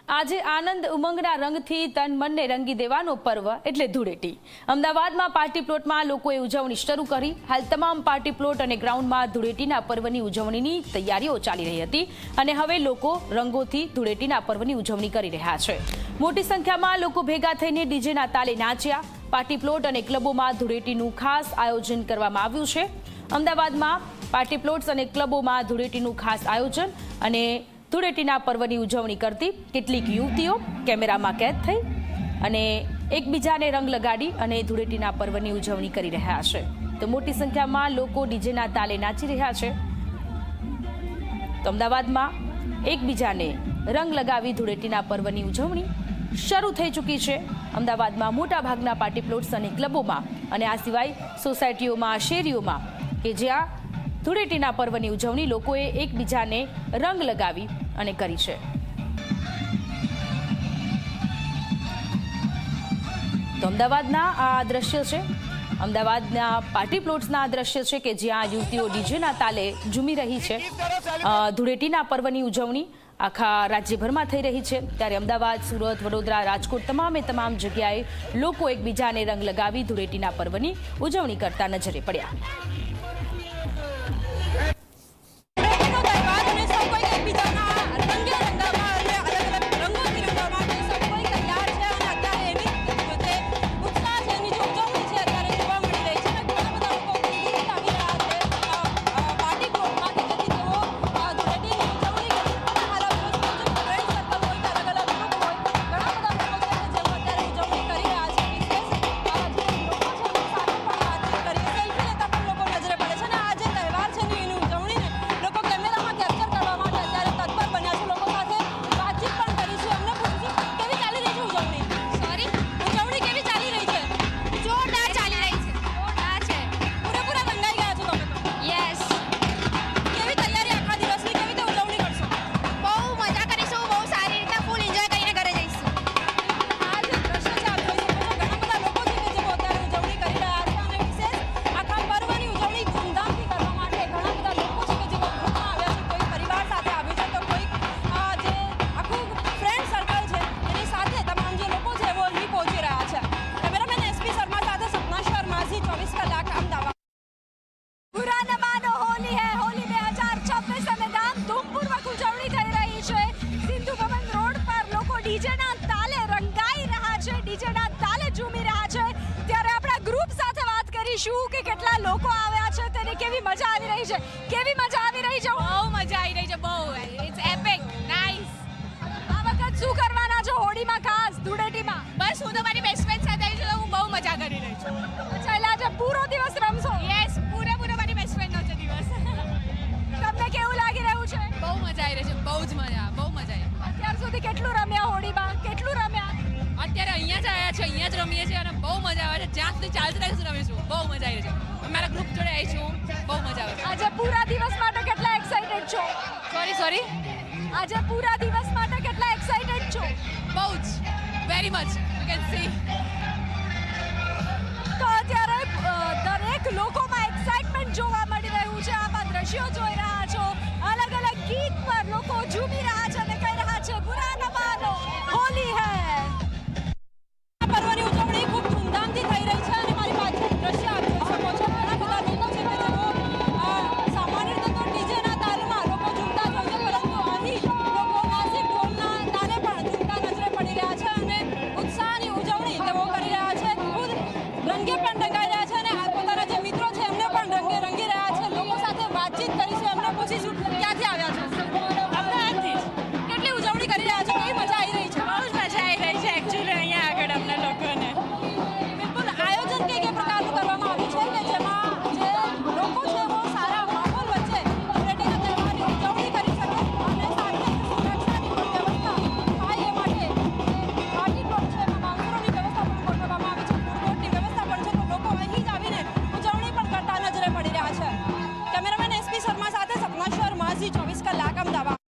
આજે આનંદ ઉમંગના રંગથી તન મનને રંગી દેવાનો પર્વ એટલે ધૂળેટી। અમદાવાદમાં પાર્ટી પ્લોટમાં લોકોએ ઉજવણી શરૂ કરી। હાલ તમામ પાર્ટી પ્લોટ અને ગ્રાઉન્ડમાં ધૂળેટીના પર્વની ઉજવણીની તૈયારીઓ ચાલી રહી હતી અને હવે લોકો રંગોથી ધૂળેટીના પર્વની ઉજવણી કરી રહ્યા છે। મોટી સંખ્યામાં લોકો ભેગા થઈને ડીજેના તાલે નાચ્યા। પાર્ટી પ્લોટ અને ક્લબોમાં ધૂળેટીનું ખાસ આયોજન કરવામાં આવ્યું છે। અમદાવાદમાં પાર્ટી પ્લોટ્સ અને ક્લબોમાં ધૂળેટીનું ખાસ આયોજન અને ધૂળેટીના પર્વની ઉજવણી કરતી કેટલીક યુવતીઓ કેમેરામાં કેદ થઈ અને એકબીજાને રંગ લગાડી અને ધૂળેટીના પર્વની ઉજવણી કરી રહ્યા છે। તો મોટી સંખ્યામાં લોકો ડીજેના તાલે નાચી રહ્યા છે। તો અમદાવાદમાં એકબીજાને રંગ લગાવી ધૂળેટીના પર્વની ઉજવણી શરૂ થઈ ચૂકી છે। અમદાવાદમાં મોટાભાગના પાર્ટી પ્લોટ્સ અને ક્લબોમાં અને આ સિવાય સોસાયટીઓમાં, શેરીઓમાં કે જ્યાં ધૂળેટીના પર્વની ઉજવણી લોકોએ એકબીજાને રંગ લગાવી અને કરી છે। તો અમદાવાદના આ દ્રશ્ય છે, અમદાવાદના પાર્ટી પ્લોટ્સના આ દ્રશ્ય છે કે જ્યાં યુવતીઓ ડીજેના તાલે ઝૂમી રહી છે। ધૂળેટીના પર્વની ઉજવણી આખા રાજ્યભરમાં થઈ રહી છે, ત્યારે અમદાવાદ, સુરત, વડોદરા, રાજકોટ તમામ જગ્યાએ લોકો એકબીજાને રંગ લગાવી ધૂળેટીના પર્વની ઉજવણી કરતા નજરે પડ્યા। ડીજેના તાલે રંગાઈ રહ્યા છે, ડીજેના તાલે ઝૂમી રહ્યા છે। ત્યારે આપણા ગ્રુપ સાથે વાત કરીશું કે કેટલા લોકો આવ્યા છે, તેને કેવી મજા આવી રહી છે, કેવી મજા આવી રહી છે? બહુ મજા આવી રહી છે, બહુ ઇટ્સ એપિક, નાઇસ। આ વખત શું કરવાના છો હોળીમાં, ખાસ ધૂળેટીમાં? બસ હું તો મારી બેસ્ટ ફ્રેન્ડ સાથે આવી છું, તો હું બહુ મજા કરી રહી છું। અચ્છા, એટલે આજે પૂરો દિવસ રમશો? યસ, પૂરો મારી બેસ્ટ ફ્રેન્ડનો છે દિવસ। તમને કેવું લાગી રહ્યું છે? બહુ મજા આવી રહી છે, બહુ જ મજા, બહુ મજા આવી। અત્યાર સુધી કેટલું રમ્યા હોળીમાં, કેટલું રમ્યા? અત્યારે અહીંયા જ આવ્યા છે, અહીંયા જ રમીએ છીએ અને બહુ મજા આવે છે। જ્યાં સુધી ચાલતું ત્યાં સુધી રમીશું, બહુ મજા આવી રહી છે। મારા ગ્રુપ જોડે આવી છું, બહુ મજા આવે છે। આજે પૂરા દિવસ માટે કેટલા એક્સાઇટેડ છો? સોરી આજે પૂરા દિવસ માટે કેટલા એક્સાઇટેડ છો? બહુ જ, very much, you can see. તો અત્યારે દરેક લોકોમાં એક્સાઇટમેન્ટ જોવા મળી રહ્યું છે। આવા દ્રશ્યો જોઈ રહ્યા છો, અલગ અલગ ગીત પર લોકો ઝૂમી રહ્યા